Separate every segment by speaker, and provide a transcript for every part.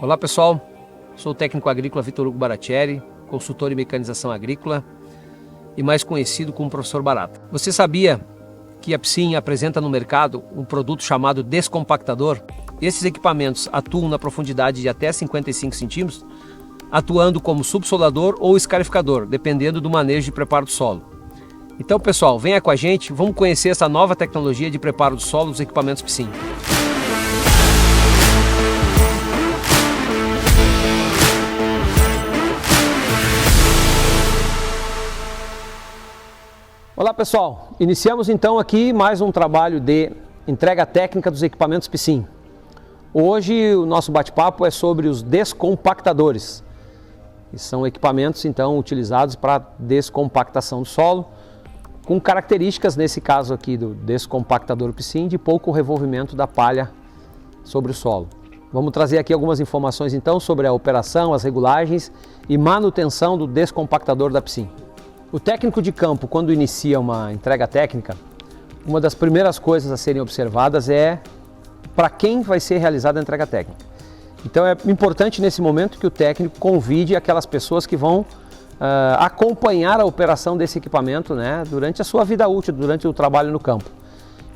Speaker 1: Olá pessoal, sou o técnico agrícola Vitor Hugo Baratieri, consultor em mecanização agrícola e mais conhecido como Professor Barata. Você sabia que a Psim apresenta no mercado um produto chamado descompactador? Esses equipamentos atuam na profundidade de até 55 centímetros, atuando como subsolador ou escarificador, dependendo do manejo de preparo do solo. Então pessoal, venha com a gente, vamos conhecer essa nova tecnologia de preparo do solo dos equipamentos Psim. Olá pessoal, iniciamos então aqui mais um trabalho de entrega técnica dos equipamentos Psim. Hoje o nosso bate-papo é sobre os descompactadores, que são equipamentos então utilizados para descompactação do solo, com características nesse caso aqui do descompactador Psim de pouco revolvimento da palha sobre o solo. Vamos trazer aqui algumas informações então sobre a operação, as regulagens e manutenção do descompactador da Psim. O técnico de campo, quando inicia uma entrega técnica, uma das primeiras coisas a serem observadas é para quem vai ser realizada a entrega técnica. Então é importante nesse momento que o técnico convide aquelas pessoas que vão acompanhar a operação desse equipamento, né, durante a sua vida útil, durante o trabalho no campo.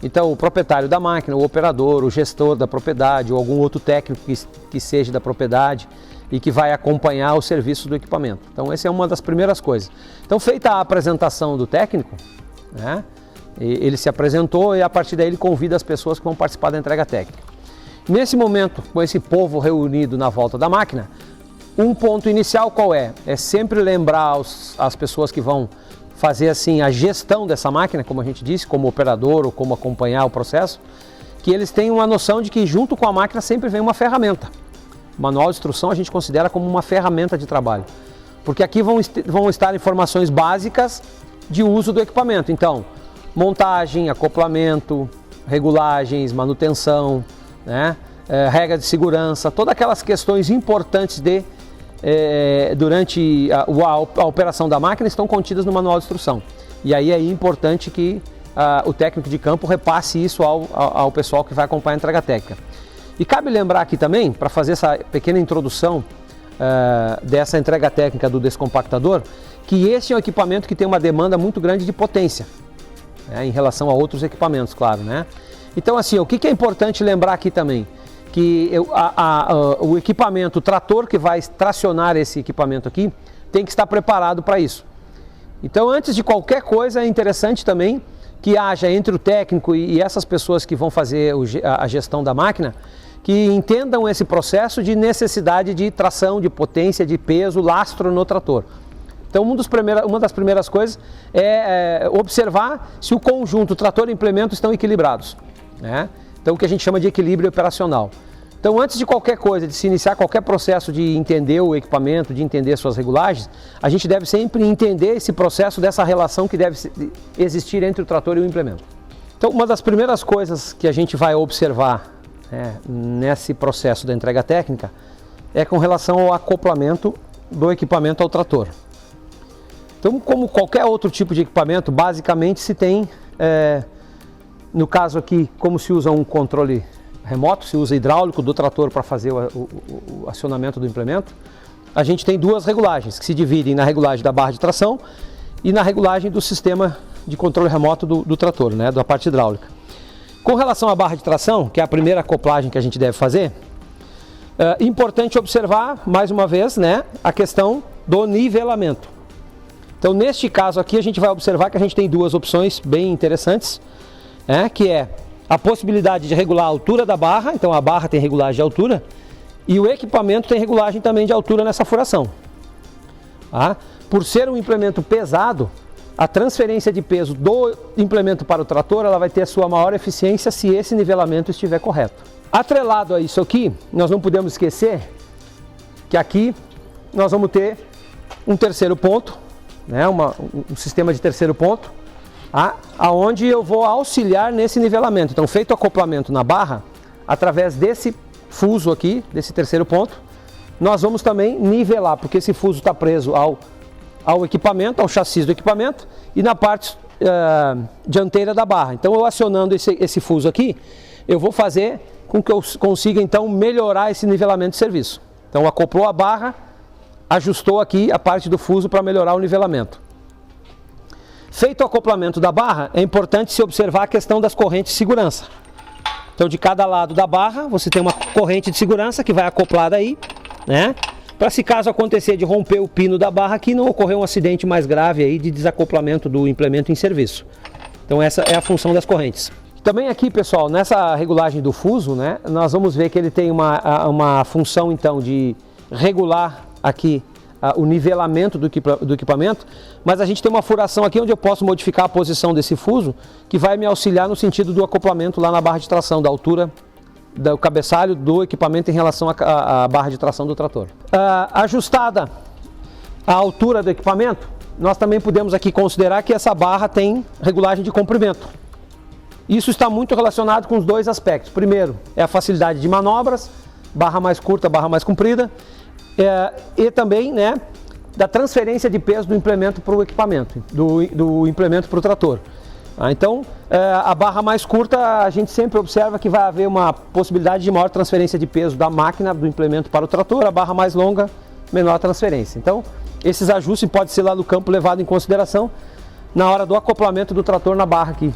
Speaker 1: Então o proprietário da máquina, o operador, o gestor da propriedade ou algum outro técnico que seja da propriedade e que vai acompanhar o serviço do equipamento. Então essa é uma das primeiras coisas. Então feita a apresentação do técnico, né, ele se apresentou e a partir daí ele convida as pessoas que vão participar da entrega técnica. Nesse momento, com esse povo reunido na volta da máquina, um ponto inicial qual é? É sempre lembrar as pessoas que vão fazer assim a gestão dessa máquina, como a gente disse, como operador ou como acompanhar o processo, que eles tenham uma noção de que junto com a máquina sempre vem uma ferramenta. O manual de instrução a gente considera como uma ferramenta de trabalho, porque aqui vão estar informações básicas de uso do equipamento. Então, montagem, acoplamento, regulagens, manutenção, né, regra de segurança, todas aquelas questões importantes durante a operação da máquina estão contidas no manual de instrução. E aí é importante que o técnico de campo repasse isso ao pessoal que vai acompanhar a entrega técnica. E cabe lembrar aqui também, para fazer essa pequena introdução dessa entrega técnica do descompactador, que esse é um equipamento que tem uma demanda muito grande de potência, né, em relação a outros equipamentos, claro, né? Então assim, o que é importante lembrar aqui também? Que o equipamento, o trator que vai tracionar esse equipamento aqui, tem que estar preparado para isso. Então antes de qualquer coisa é interessante também que haja entre o técnico e essas pessoas que vão fazer a gestão da máquina, que entendam esse processo de necessidade de tração, de potência, de peso, lastro no trator. Então uma das primeiras coisas é observar se o conjunto trator e implemento estão equilibrados, né? Então o que a gente chama de equilíbrio operacional. Então antes de qualquer coisa, de se iniciar qualquer processo de entender o equipamento, de entender suas regulagens, a gente deve sempre entender esse processo dessa relação que deve existir entre o trator e o implemento. Então uma das primeiras coisas que a gente vai observar, né, nesse processo da entrega técnica é com relação ao acoplamento do equipamento ao trator. Então como qualquer outro tipo de equipamento, basicamente se tem, no caso aqui, como se usa um controle remoto, se usa hidráulico do trator para fazer o acionamento do implemento, a gente tem duas regulagens que se dividem na regulagem da barra de tração e na regulagem do sistema de controle remoto do trator, né, da parte hidráulica. Com relação à barra de tração, que é a primeira acoplagem que a gente deve fazer, é importante observar, mais uma vez, né, a questão do nivelamento. Então, neste caso aqui, a gente vai observar que a gente tem duas opções bem interessantes, que é a possibilidade de regular a altura da barra, então a barra tem regulagem de altura, e o equipamento tem regulagem também de altura nessa furação. Por ser um implemento pesado, a transferência de peso do implemento para o trator ela vai ter a sua maior eficiência se esse nivelamento estiver correto. Atrelado a isso aqui, nós não podemos esquecer que aqui nós vamos ter um terceiro ponto, né, um sistema de terceiro ponto, aonde eu vou auxiliar nesse nivelamento. Então, feito o acoplamento na barra, através desse fuso aqui, desse terceiro ponto, nós vamos também nivelar, porque esse fuso está preso ao equipamento, ao chassi do equipamento e na parte dianteira da barra. Então, eu acionando esse fuso aqui, eu vou fazer com que eu consiga então melhorar esse nivelamento de serviço. Então acoplou a barra, ajustou aqui a parte do fuso para melhorar o nivelamento. Feito o acoplamento da barra, é importante se observar a questão das correntes de segurança. Então de cada lado da barra você tem uma corrente de segurança que vai acoplada aí, né? Para se caso acontecer de romper o pino da barra aqui, não ocorrer um acidente mais grave aí de desacoplamento do implemento em serviço. Então essa é a função das correntes. Também aqui, pessoal, nessa regulagem do fuso, né, nós vamos ver que ele tem uma função então de regular aqui o nivelamento do equipamento, mas a gente tem uma furação aqui onde eu posso modificar a posição desse fuso, que vai me auxiliar no sentido do acoplamento lá na barra de tração, da altura do cabeçalho do equipamento em relação à barra de tração do trator. Ajustada a altura do equipamento, nós também podemos aqui considerar que essa barra tem regulagem de comprimento. Isso está muito relacionado com os dois aspectos. Primeiro, é a facilidade de manobras, barra mais curta, barra mais comprida, e também, né, da transferência de peso do implemento para o equipamento, do implemento para o trator. Então, a barra mais curta, a gente sempre observa que vai haver uma possibilidade de maior transferência de peso da máquina, do implemento para o trator, a barra mais longa, menor transferência. Então, esses ajustes podem ser lá no campo levado em consideração na hora do acoplamento do trator na barra aqui,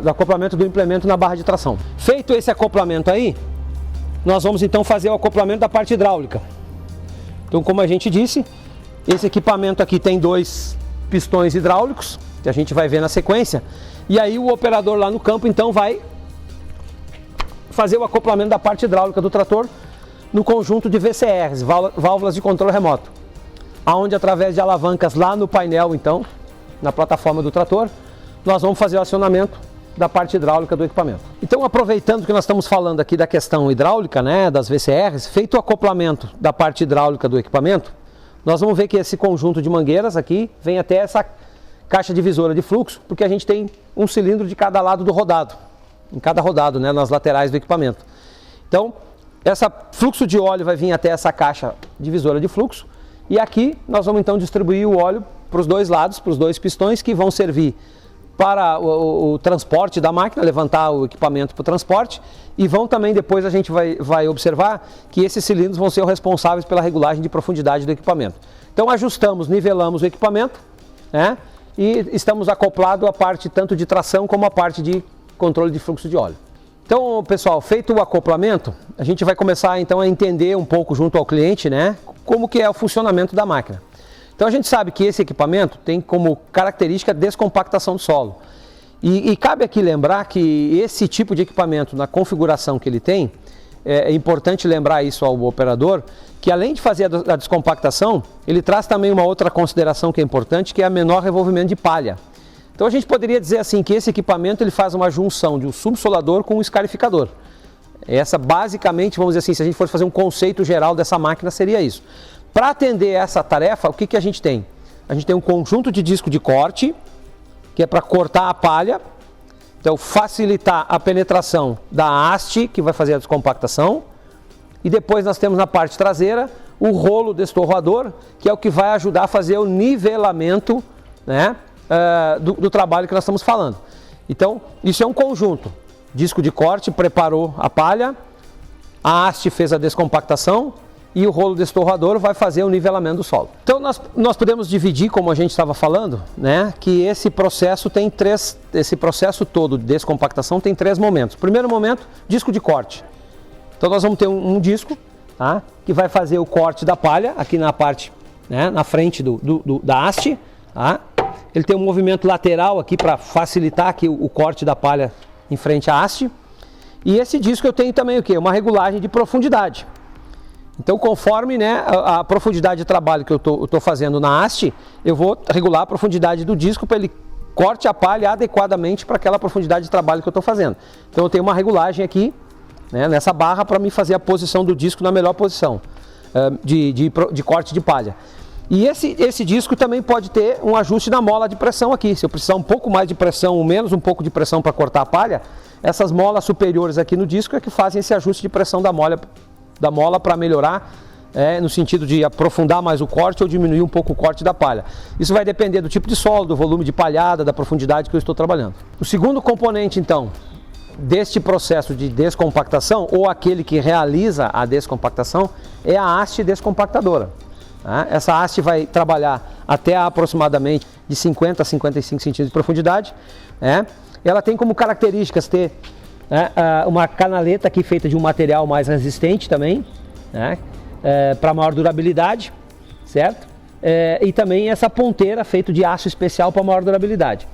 Speaker 1: do acoplamento do implemento na barra de tração. Feito esse acoplamento aí, nós vamos então fazer o acoplamento da parte hidráulica. Então, como a gente disse, esse equipamento aqui tem 2 pistões hidráulicos, que a gente vai ver na sequência, e aí o operador lá no campo então vai fazer o acoplamento da parte hidráulica do trator no conjunto de VCRs, válvulas de controle remoto, aonde através de alavancas lá no painel então, na plataforma do trator, nós vamos fazer o acionamento da parte hidráulica do equipamento. Então, aproveitando que nós estamos falando aqui da questão hidráulica, né, das VCRs, feito o acoplamento da parte hidráulica do equipamento, nós vamos ver que esse conjunto de mangueiras aqui vem até essa caixa divisora de fluxo, porque a gente tem um cilindro de cada lado do rodado, em cada rodado, né, nas laterais do equipamento. Então, esse fluxo de óleo vai vir até essa caixa divisora de fluxo, e aqui nós vamos então distribuir o óleo para os dois lados, para os 2 pistões, que vão servir para o transporte da máquina, levantar o equipamento para o transporte, e vão também, depois a gente vai observar que esses cilindros vão ser os responsáveis pela regulagem de profundidade do equipamento. Então ajustamos, nivelamos o equipamento, né, e estamos acoplados a parte tanto de tração como a parte de controle de fluxo de óleo. Então, pessoal, feito o acoplamento, a gente vai começar então a entender um pouco junto ao cliente, né, como que é o funcionamento da máquina. Então a gente sabe que esse equipamento tem como característica a descompactação do solo. E cabe aqui lembrar que esse tipo de equipamento, na configuração que ele tem, é importante lembrar isso ao operador, que além de fazer a descompactação, ele traz também uma outra consideração que é importante, que é a menor revolvimento de palha. Então a gente poderia dizer assim que esse equipamento ele faz uma junção de um subsolador com um escarificador. Essa basicamente, vamos dizer assim, se a gente fosse fazer um conceito geral dessa máquina, seria isso. Para atender essa tarefa, o que a gente tem? A gente tem um conjunto de disco de corte, que é para cortar a palha, então facilitar a penetração da haste, que vai fazer a descompactação. E depois nós temos na parte traseira o rolo destorroador, que é o que vai ajudar a fazer o nivelamento, né, do trabalho que nós estamos falando. Então, isso é um conjunto. Disco de corte preparou a palha, a haste fez a descompactação, e o rolo destorroador vai fazer o nivelamento do solo. Então nós podemos dividir, como a gente estava falando, né, que esse processo todo de descompactação tem 3 momentos. Primeiro momento, disco de corte. Então nós vamos ter um disco, tá, que vai fazer o corte da palha, aqui na parte, né, na frente da haste. Tá? Ele tem um movimento lateral aqui para facilitar aqui o corte da palha em frente à haste. E esse disco eu tenho também o quê? Uma regulagem de profundidade. Então, conforme, né, a profundidade de trabalho que eu estou fazendo na haste, eu vou regular a profundidade do disco para ele corte a palha adequadamente para aquela profundidade de trabalho que eu estou fazendo. Então, eu tenho uma regulagem aqui, né, nessa barra para me fazer a posição do disco na melhor posição de corte de palha. E esse disco também pode ter um ajuste na mola de pressão aqui. Se eu precisar um pouco mais de pressão ou menos um pouco de pressão para cortar a palha, essas molas superiores aqui no disco é que fazem esse ajuste de pressão da mola para melhorar, no sentido de aprofundar mais o corte ou diminuir um pouco o corte da palha. Isso vai depender do tipo de solo, do volume de palhada, da profundidade que eu estou trabalhando. O segundo componente, então, deste processo de descompactação, ou aquele que realiza a descompactação, é a haste descompactadora. Essa haste vai trabalhar até aproximadamente de 50 a 55 centímetros de profundidade. Ela tem como características ter uma canaleta aqui feita de um material mais resistente também, para maior durabilidade, certo? E também essa ponteira feita de aço especial para maior durabilidade.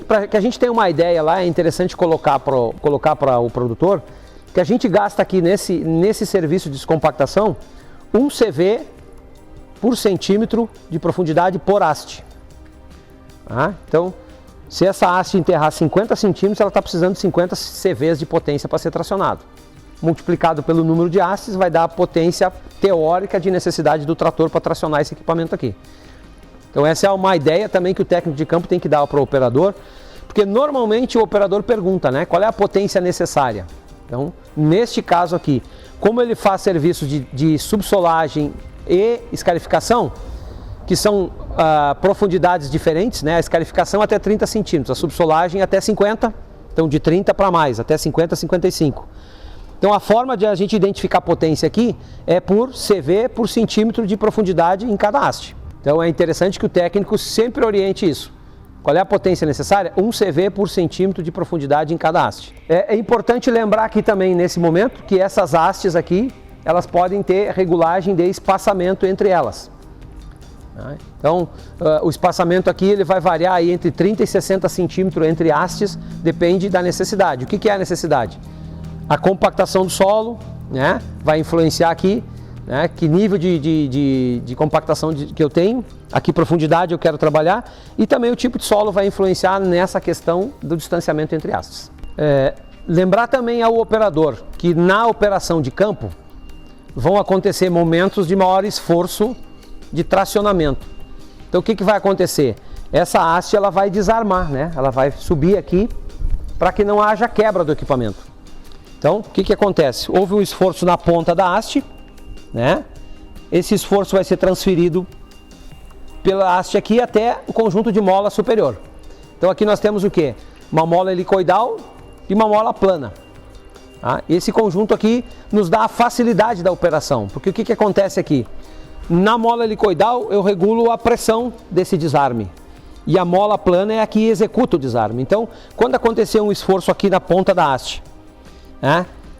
Speaker 1: Para que a gente tenha uma ideia lá, é interessante colocar para o produtor que a gente gasta aqui nesse serviço de descompactação 1 CV por centímetro de profundidade por haste. Então, se essa haste enterrar 50 centímetros, ela está precisando de 50 CVs de potência para ser tracionado. Multiplicado pelo número de hastes, vai dar a potência teórica de necessidade do trator para tracionar esse equipamento aqui. Então essa é uma ideia também que o técnico de campo tem que dar para o operador, porque normalmente o operador pergunta, qual é a potência necessária. Então, neste caso aqui, como ele faz serviço de subsolagem e escarificação, que são profundidades diferentes, a escarificação até 30 centímetros, a subsolagem até 50, então de 30 para mais, até 50, 55. Então a forma de a gente identificar a potência aqui é por CV por centímetro de profundidade em cada haste. Então é interessante que o técnico sempre oriente isso. Qual é a potência necessária? 1 CV por centímetro de profundidade em cada haste. É importante lembrar aqui também nesse momento que essas hastes aqui, elas podem ter regulagem de espaçamento entre elas. Então o espaçamento aqui ele vai variar aí entre 30 e 60 centímetros entre hastes, depende da necessidade. O que é a necessidade? A compactação do solo, vai influenciar aqui, que nível de compactação que eu tenho, a que profundidade eu quero trabalhar, e também o tipo de solo vai influenciar nessa questão do distanciamento entre hastes. Lembrar também ao operador que na operação de campo vão acontecer momentos de maior esforço de tracionamento. Então o que vai acontecer? Essa haste ela vai desarmar, ela vai subir aqui para que não haja quebra do equipamento. Então, o que acontece? Houve um esforço na ponta da haste, esse esforço vai ser transferido pela haste aqui até o conjunto de mola superior. Então aqui nós temos o quê? Uma mola helicoidal e uma mola plana. Esse conjunto aqui nos dá a facilidade da operação, porque o que acontece aqui? Na mola helicoidal eu regulo a pressão desse desarme. E a mola plana é a que executa o desarme. Então, quando acontecer um esforço aqui na ponta da haste,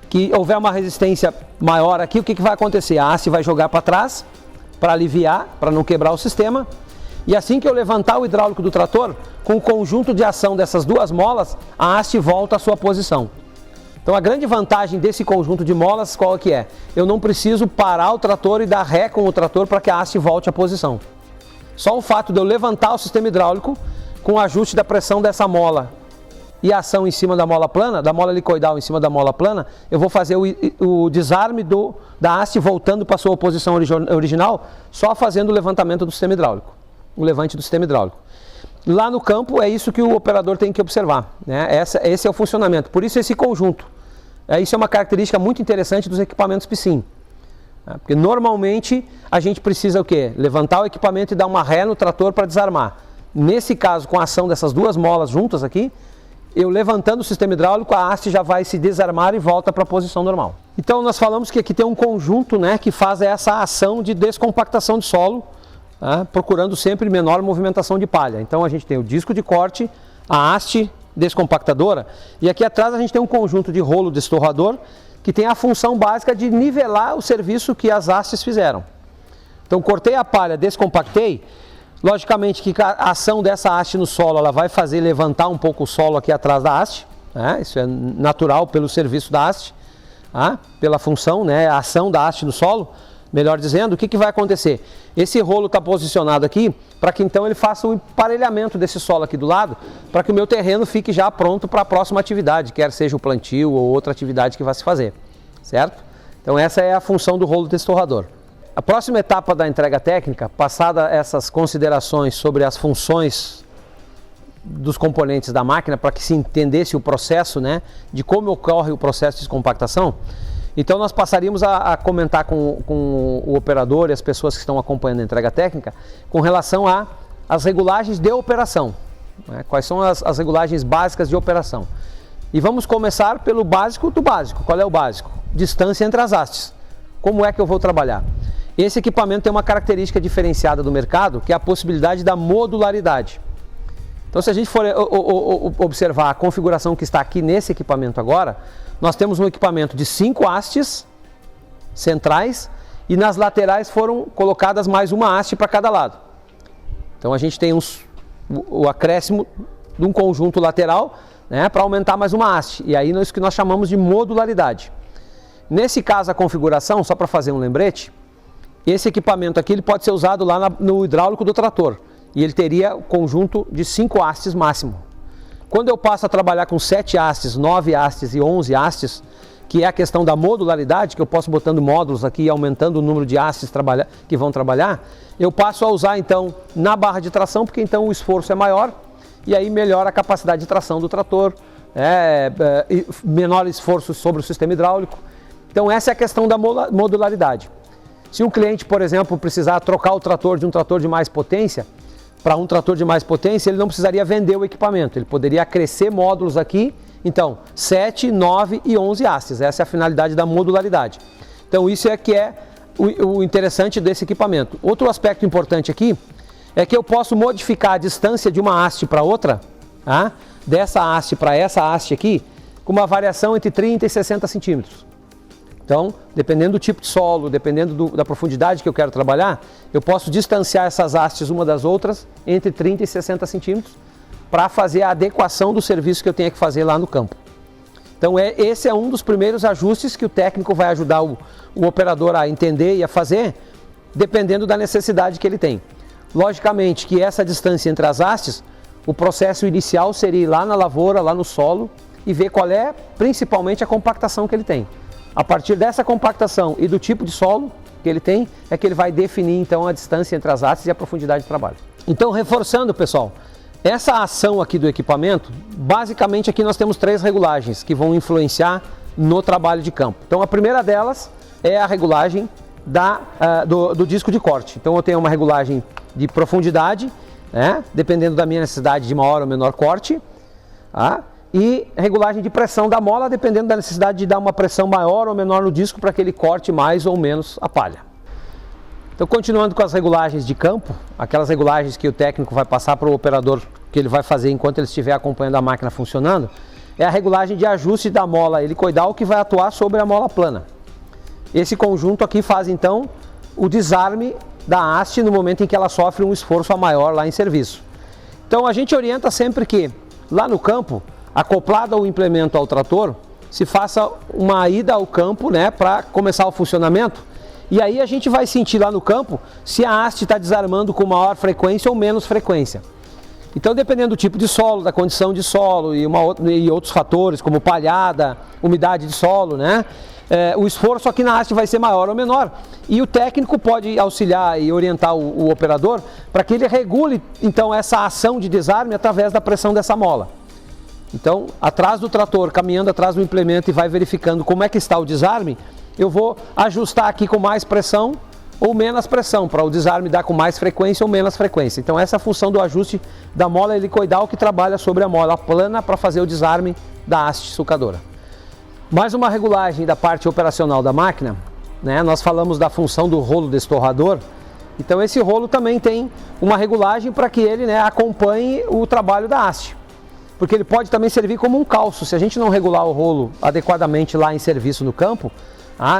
Speaker 1: que houver uma resistência maior aqui, o que vai acontecer? A haste vai jogar para trás, para aliviar, para não quebrar o sistema. E assim que eu levantar o hidráulico do trator, com o conjunto de ação dessas duas molas, a haste volta à sua posição. Então a grande vantagem desse conjunto de molas, qual que é? Eu não preciso parar o trator e dar ré com o trator para que a haste volte à posição. Só o fato de eu levantar o sistema hidráulico, com o ajuste da pressão dessa mola e a ação em cima da mola plana, da mola helicoidal em cima da mola plana, eu vou fazer o desarme da haste voltando para a sua posição original, só fazendo o levantamento do sistema hidráulico, o levante do sistema hidráulico. Lá no campo é isso que o operador tem que observar, esse é o funcionamento, por isso esse conjunto. Isso é uma característica muito interessante dos equipamentos piscina. Porque normalmente a gente precisa o quê? Levantar o equipamento e dar uma ré no trator para desarmar. Nesse caso, com a ação dessas duas molas juntas aqui, eu levantando o sistema hidráulico, a haste já vai se desarmar e volta para a posição normal. Então nós falamos que aqui tem um conjunto que faz essa ação de descompactação de solo, procurando sempre menor movimentação de palha. Então a gente tem o disco de corte, a haste descompactadora, e aqui atrás a gente tem um conjunto de rolo destorrador que tem a função básica de nivelar o serviço que as hastes fizeram. Então cortei a palha, descompactei, logicamente que a ação dessa haste no solo ela vai fazer levantar um pouco o solo aqui atrás da haste, isso é natural pelo serviço da haste, pela função, a ação da haste no solo. Melhor dizendo, o que vai acontecer? Esse rolo está posicionado aqui para que então ele faça o emparelhamento desse solo aqui do lado, para que o meu terreno fique já pronto para a próxima atividade, quer seja o plantio ou outra atividade que vai se fazer, certo? Então essa é a função do rolo destorrador. A próxima etapa da entrega técnica, passada essas considerações sobre as funções dos componentes da máquina, para que se entendesse o processo, de como ocorre o processo de descompactação, então nós passaríamos a comentar com o operador e as pessoas que estão acompanhando a entrega técnica com relação às regulagens de operação. Quais são as regulagens básicas de operação? E vamos começar pelo básico do básico. Qual é o básico? Distância entre as hastes. Como é que eu vou trabalhar? Esse equipamento tem uma característica diferenciada do mercado, que é a possibilidade da modularidade. Então, se a gente for observar a configuração que está aqui nesse equipamento agora, nós temos um equipamento de 5 hastes centrais e nas laterais foram colocadas mais uma haste para cada lado. Então, a gente tem o acréscimo de um conjunto lateral, né, para aumentar mais uma haste. E aí, isso que nós chamamos de modularidade. Nesse caso, a configuração, só para fazer um lembrete, esse equipamento aqui ele pode ser usado lá no hidráulico do trator. E ele teria um conjunto de 5 hastes máximo. Quando eu passo a trabalhar com 7 hastes, 9 hastes e 11 hastes, que é a questão da modularidade, que eu posso botando módulos aqui e aumentando o número de hastes que vão trabalhar, eu passo a usar então na barra de tração, porque então o esforço é maior e aí melhora a capacidade de tração do trator, menor esforço sobre o sistema hidráulico. Então essa é a questão da modularidade. Se um cliente, por exemplo, precisar trocar o trator de um trator de mais potência para um trator de mais potência, ele não precisaria vender o equipamento, ele poderia acrescer módulos aqui, então 7, 9 e 11 hastes, essa é a finalidade da modularidade. Então isso é que é o interessante desse equipamento. Outro aspecto importante aqui é que eu posso modificar a distância de uma haste para outra, tá? Dessa haste para essa haste aqui, com uma variação entre 30 e 60 centímetros. Então, dependendo do tipo de solo, dependendo da profundidade que eu quero trabalhar, eu posso distanciar essas hastes uma das outras entre 30 e 60 centímetros para fazer a adequação do serviço que eu tenho que fazer lá no campo. Então, esse é um dos primeiros ajustes que o técnico vai ajudar o operador a entender e a fazer, dependendo da necessidade que ele tem. Logicamente que essa distância entre as hastes, o processo inicial seria ir lá na lavoura, lá no solo e ver qual é principalmente a compactação que ele tem. A partir dessa compactação e do tipo de solo que ele tem, é que ele vai definir então a distância entre as hastes e a profundidade de trabalho. Então, reforçando, pessoal, essa ação aqui do equipamento, basicamente aqui nós temos 3 regulagens que vão influenciar no trabalho de campo. Então, a primeira delas é a regulagem do disco de corte. Então, eu tenho uma regulagem de profundidade, né, dependendo da minha necessidade de maior ou menor corte, tá? E regulagem de pressão da mola, dependendo da necessidade de dar uma pressão maior ou menor no disco para que ele corte mais ou menos a palha. Então, continuando com as regulagens de campo, aquelas regulagens que o técnico vai passar para o operador, que ele vai fazer enquanto ele estiver acompanhando a máquina funcionando, é a regulagem de ajuste da mola helicoidal que vai atuar sobre a mola plana. Esse conjunto aqui faz então o desarme da haste no momento em que ela sofre um esforço maior lá em serviço. Então, a gente orienta sempre que lá no campo, acoplado ao implemento ao trator, se faça uma ida ao campo, né, para começar o funcionamento, e aí a gente vai sentir lá no campo se a haste está desarmando com maior frequência ou menos frequência. Então, dependendo do tipo de solo, da condição de solo e outros fatores, como palhada, umidade de solo, né, o esforço aqui na haste vai ser maior ou menor. E o técnico pode auxiliar e orientar o operador para que ele regule então essa ação de desarme através da pressão dessa mola. Então, atrás do trator, caminhando atrás do implemento e vai verificando como é que está o desarme, eu vou ajustar aqui com mais pressão ou menos pressão, para o desarme dar com mais frequência ou menos frequência. Então, essa é a função do ajuste da mola helicoidal que trabalha sobre a mola plana para fazer o desarme da haste sulcadora. Mais uma regulagem da parte operacional da máquina, né? Nós falamos da função do rolo destorrador. Então, esse rolo também tem uma regulagem para que ele, né, acompanhe o trabalho da haste. Porque ele pode também servir como um calço. Se a gente não regular o rolo adequadamente lá em serviço no campo,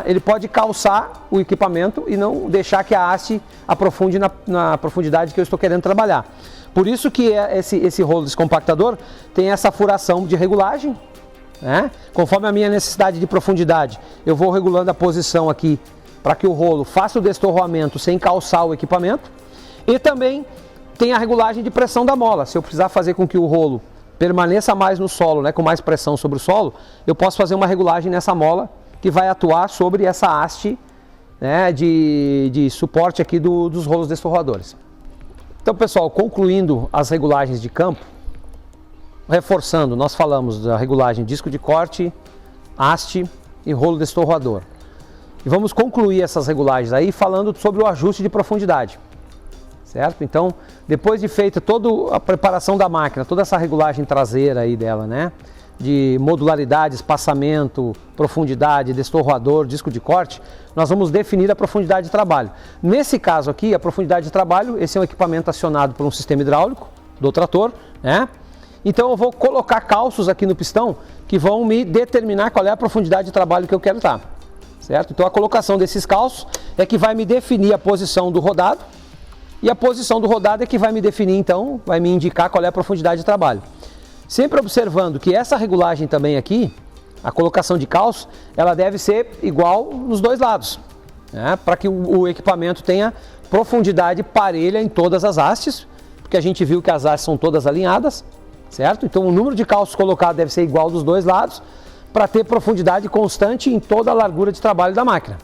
Speaker 1: ele pode calçar o equipamento e não deixar que a haste aprofunde na profundidade que eu estou querendo trabalhar. Por isso que esse rolo descompactador tem essa furação de regulagem, né? Conforme a minha necessidade de profundidade, eu vou regulando a posição aqui para que o rolo faça o destorroamento sem calçar o equipamento. E também tem a regulagem de pressão da mola. Se eu precisar fazer com que o rolo permaneça mais no solo, né, com mais pressão sobre o solo, eu posso fazer uma regulagem nessa mola que vai atuar sobre essa haste, né, de suporte aqui dos rolos destorroadores. Então, pessoal, concluindo as regulagens de campo, reforçando, nós falamos da regulagem disco de corte, haste e rolo destorroador. E vamos concluir essas regulagens aí falando sobre o ajuste de profundidade. Certo? Então, depois de feita toda a preparação da máquina, toda essa regulagem traseira aí dela, né? de modularidade, espaçamento, profundidade, destorroador, disco de corte, nós vamos definir a profundidade de trabalho. Nesse caso aqui, a profundidade de trabalho, esse é um equipamento acionado por um sistema hidráulico do trator, né? Então eu vou colocar calços aqui no pistão que vão me determinar qual é a profundidade de trabalho que eu quero estar, certo? Então a colocação desses calços é que vai me definir a posição do rodado, e a posição do rodado é que vai me definir, então, vai me indicar qual é a profundidade de trabalho. Sempre observando que essa regulagem também aqui, a colocação de calços, ela deve ser igual nos dois lados, né? Para que o equipamento tenha profundidade parelha em todas as hastes, porque a gente viu que as hastes são todas alinhadas, certo? Então o número de calços colocado deve ser igual dos dois lados, para ter profundidade constante em toda a largura de trabalho da máquina.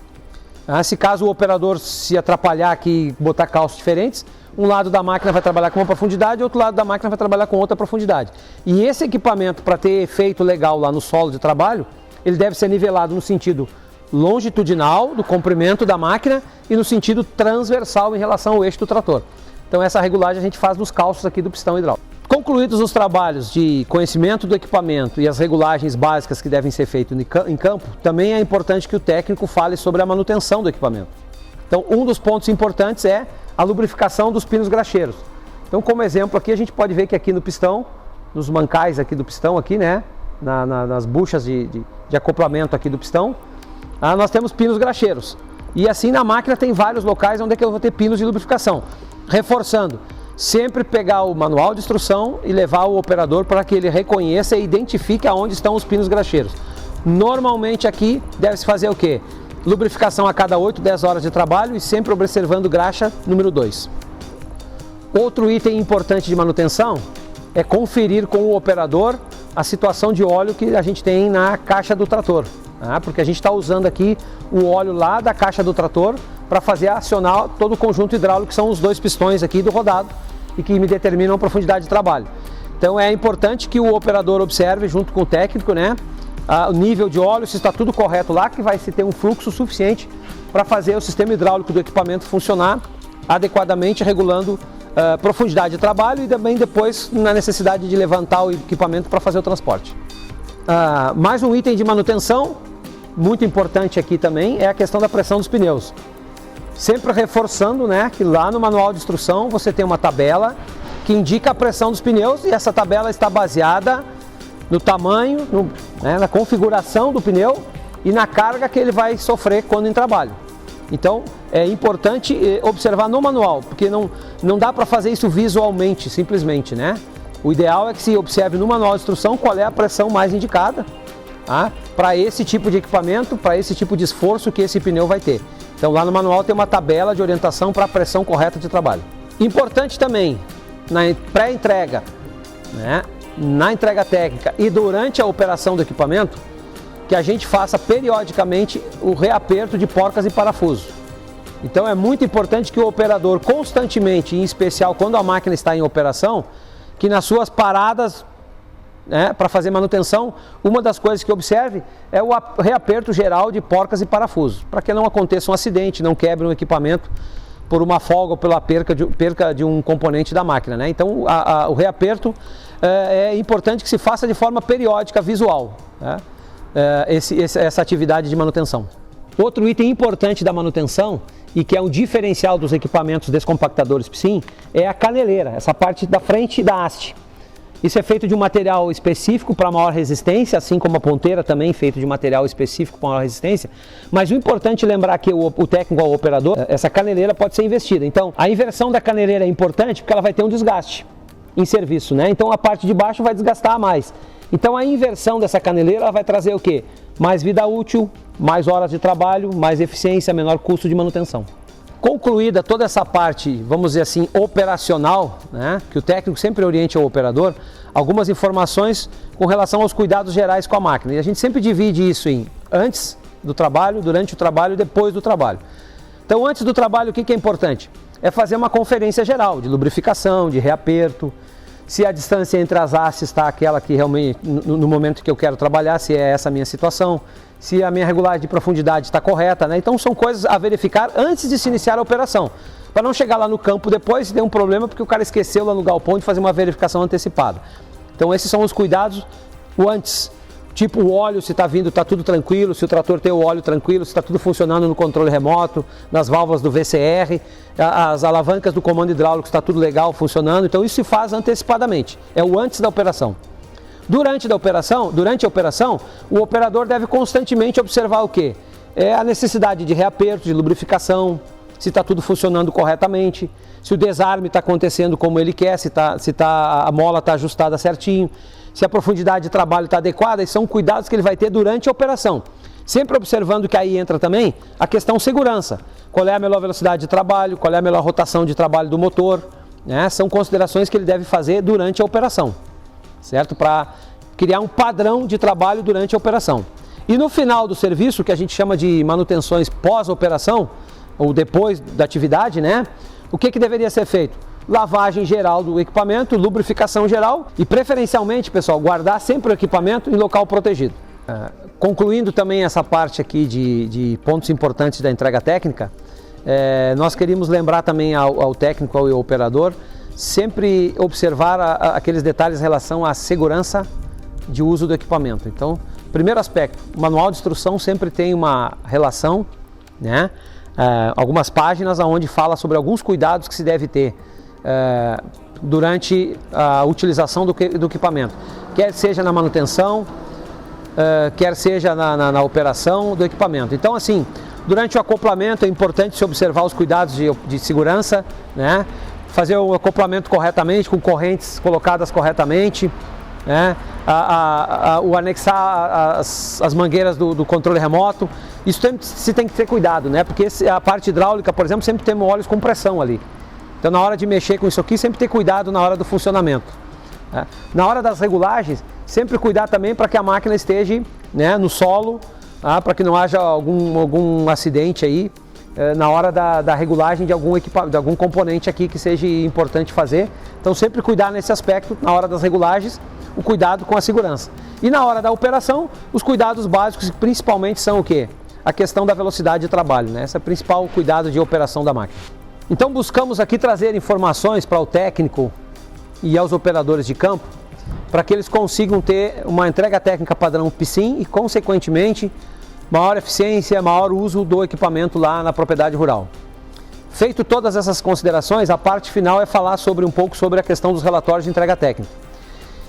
Speaker 1: Se caso o operador se atrapalhar aqui e botar calços diferentes, um lado da máquina vai trabalhar com uma profundidade e outro lado da máquina vai trabalhar com outra profundidade. E esse equipamento, para ter efeito legal lá no solo de trabalho, ele deve ser nivelado no sentido longitudinal do comprimento da máquina e no sentido transversal em relação ao eixo do trator. Então essa regulagem a gente faz nos calços aqui do pistão hidráulico. Concluídos os trabalhos de conhecimento do equipamento e as regulagens básicas que devem ser feitas em campo, também é importante que o técnico fale sobre a manutenção do equipamento. Então, um dos pontos importantes é a lubrificação dos pinos graxeiros. Então, como exemplo aqui, a gente pode ver que aqui no pistão, nos mancais aqui do pistão, aqui, né, nas buchas de acoplamento aqui do pistão, nós temos pinos graxeiros. E assim na máquina tem vários locais onde é que eu vou ter pinos de lubrificação. Reforçando, sempre pegar o manual de instrução e levar o operador para que ele reconheça e identifique aonde estão os pinos graxeiros. Normalmente aqui deve-se fazer o quê? Lubrificação a cada 8, 10 horas de trabalho e sempre observando graxa número 2. Outro item importante de manutenção é conferir com o operador a situação de óleo que a gente tem na caixa do trator. Porque a gente está usando aqui o óleo lá da caixa do trator para fazer acionar todo o conjunto hidráulico, que são os dois pistões aqui do rodado e que me determinam a profundidade de trabalho. Então é importante que o operador observe junto com o técnico, né, o nível de óleo, se está tudo correto lá, que vai se ter um fluxo suficiente para fazer o sistema hidráulico do equipamento funcionar adequadamente, regulando profundidade de trabalho e também depois na necessidade de levantar o equipamento para fazer o transporte. Mais um item de manutenção muito importante aqui também é a questão da pressão dos pneus. Sempre reforçando, né, que lá no manual de instrução você tem uma tabela que indica a pressão dos pneus e essa tabela está baseada no tamanho, na configuração do pneu e na carga que ele vai sofrer quando em trabalho. Então é importante observar no manual, porque não dá para fazer isso visualmente, simplesmente, né? O ideal é que se observe no manual de instrução qual é a pressão mais indicada para esse tipo de equipamento, para esse tipo de esforço que esse pneu vai ter. Então lá no manual tem uma tabela de orientação para a pressão correta de trabalho. Importante também, na pré-entrega, né, na entrega técnica e durante a operação do equipamento, que a gente faça periodicamente o reaperto de porcas e parafusos. Então é muito importante que o operador constantemente, em especial quando a máquina está em operação, que nas suas paradas, para fazer manutenção, uma das coisas que observe é o reaperto geral de porcas e parafusos, para que não aconteça um acidente, não quebre um equipamento por uma folga ou pela perca de um componente da máquina, né? Então o reaperto é importante que se faça de forma periódica, visual, né? Essa atividade de manutenção. Outro item importante da manutenção e que é um diferencial dos equipamentos descompactadores PSIM é a caneleira, essa parte da frente da haste. Isso é feito de um material específico para maior resistência, assim como a ponteira também feito de material específico para maior resistência. Mas o importante é lembrar que o técnico ou o operador, essa caneleira pode ser investida. Então, a inversão da caneleira é importante porque ela vai ter um desgaste em serviço, né? Então, a parte de baixo vai desgastar mais. Então, a inversão dessa caneleira ela vai trazer o quê? Mais vida útil, mais horas de trabalho, mais eficiência, menor custo de manutenção. Concluída toda essa parte, vamos dizer assim, operacional, né, que o técnico sempre oriente ao operador, algumas informações com relação aos cuidados gerais com a máquina. E a gente sempre divide isso em antes do trabalho, durante o trabalho e depois do trabalho. Então, antes do trabalho, o que é importante? É fazer uma conferência geral de lubrificação, de reaperto, se a distância entre as hastes está aquela que realmente, no momento que eu quero trabalhar, se é essa a minha situação, se a minha regulagem de profundidade está correta, né? Então são coisas a verificar antes de se iniciar a operação, para não chegar lá no campo depois e ter um problema porque o cara esqueceu lá no galpão de fazer uma verificação antecipada. Então esses são os cuidados o antes. Tipo o óleo, se está vindo, está tudo tranquilo, se o trator tem o óleo tranquilo, se está tudo funcionando no controle remoto, nas válvulas do VCR, as alavancas do comando hidráulico, está tudo legal, funcionando. Então isso se faz antecipadamente, é o antes da operação. Durante a operação, o operador deve constantemente observar o quê? É a necessidade de reaperto, de lubrificação, se está tudo funcionando corretamente, se o desarme está acontecendo como ele quer, se a mola está ajustada certinho, se a profundidade de trabalho está adequada, e são cuidados que ele vai ter durante a operação. Sempre observando que aí entra também a questão segurança. Qual é a melhor velocidade de trabalho, qual é a melhor rotação de trabalho do motor, né? São considerações que ele deve fazer durante a operação, certo? Para criar um padrão de trabalho durante a operação. E no final do serviço, que a gente chama de manutenções pós-operação, ou depois da atividade, né? O que deveria ser feito? Lavagem geral do equipamento, lubrificação geral e preferencialmente, pessoal, guardar sempre o equipamento em local protegido. Concluindo também essa parte aqui de pontos importantes da entrega técnica, nós queríamos lembrar também ao técnico, ao operador, sempre observar aqueles detalhes em relação à segurança de uso do equipamento. Então, primeiro aspecto, o manual de instrução sempre tem uma relação, né? Algumas páginas onde fala sobre alguns cuidados que se deve ter durante a utilização do equipamento, quer seja na manutenção, quer seja na operação do equipamento. Então, assim, durante o acoplamento é importante se observar os cuidados de segurança, né? Fazer o acoplamento corretamente, com correntes colocadas corretamente, né? O anexar as mangueiras do controle remoto. Isso se tem que ter cuidado, né? Porque a parte hidráulica, por exemplo, sempre temos óleos com pressão ali. Então, na hora de mexer com isso aqui, sempre ter cuidado na hora do funcionamento. Né? Na hora das regulagens, sempre cuidar também para que a máquina esteja, né, no solo, para que não haja algum acidente aí na hora da regulagem de algum componente aqui que seja importante fazer. Então, sempre cuidar nesse aspecto, na hora das regulagens, o cuidado com a segurança. E na hora da operação, os cuidados básicos, principalmente são o quê? A questão da velocidade de trabalho, né? Esse é o principal cuidado de operação da máquina. Então buscamos aqui trazer informações para o técnico e aos operadores de campo, para que eles consigam ter uma entrega técnica padrão PSIM e, consequentemente, maior eficiência, maior uso do equipamento lá na propriedade rural. Feito todas essas considerações, a parte final é falar um pouco sobre a questão dos relatórios de entrega técnica.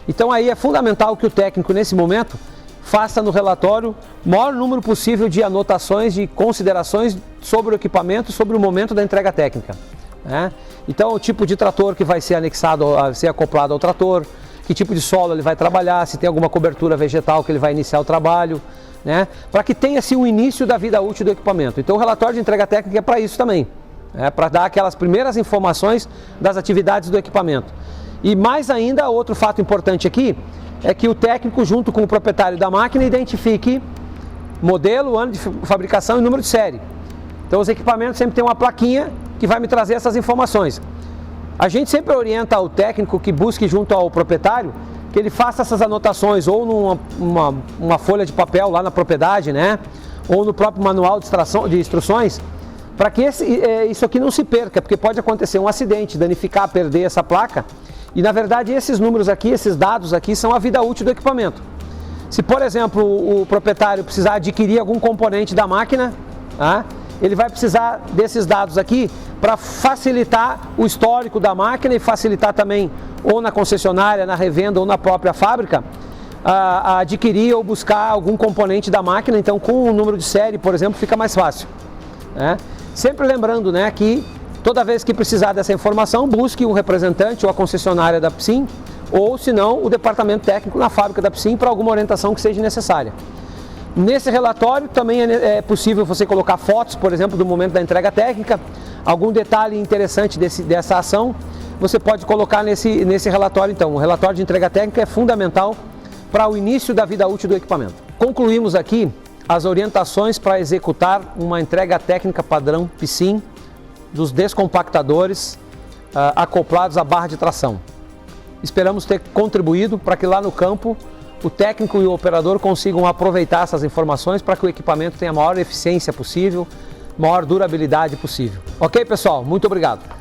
Speaker 1: Então aí é fundamental que o técnico, nesse momento, faça no relatório o maior número possível de anotações, de considerações sobre o equipamento, sobre o momento da entrega técnica, né? Então, o tipo de trator que vai ser anexado, ser acoplado ao trator, que tipo de solo ele vai trabalhar, se tem alguma cobertura vegetal que ele vai iniciar o trabalho, né? Para que tenha-se o início da vida útil do equipamento. Então, o relatório de entrega técnica é para isso também, para dar aquelas primeiras informações das atividades do equipamento. E mais ainda, outro fato importante aqui, é que o técnico, junto com o proprietário da máquina, identifique modelo, ano de fabricação e número de série. Então, os equipamentos sempre tem uma plaquinha que vai me trazer essas informações. A gente sempre orienta o técnico que busque junto ao proprietário que ele faça essas anotações ou numa folha de papel lá na propriedade, né? Ou no próprio manual de instruções, para que isso aqui não se perca, porque pode acontecer um acidente, danificar, perder essa placa. E, na verdade, esses números aqui, esses dados aqui, são a vida útil do equipamento. Se, por exemplo, o proprietário precisar adquirir algum componente da máquina, ele vai precisar desses dados aqui para facilitar o histórico da máquina e facilitar também, ou na concessionária, na revenda ou na própria fábrica, a adquirir ou buscar algum componente da máquina. Então, com o número de série, por exemplo, fica mais fácil, né? Sempre lembrando, né, que toda vez que precisar dessa informação, busque o representante ou a concessionária da PSIM, ou, se não, o departamento técnico na fábrica da PSIM para alguma orientação que seja necessária. Nesse relatório também é possível você colocar fotos, por exemplo, do momento da entrega técnica, algum detalhe interessante dessa ação, você pode colocar nesse relatório. Então, o relatório de entrega técnica é fundamental para o início da vida útil do equipamento. Concluímos aqui as orientações para executar uma entrega técnica padrão PSIM dos descompactadores acoplados à barra de tração. Esperamos ter contribuído para que lá no campo o técnico e o operador consigam aproveitar essas informações para que o equipamento tenha a maior eficiência possível, maior durabilidade possível. Ok, pessoal? Muito obrigado.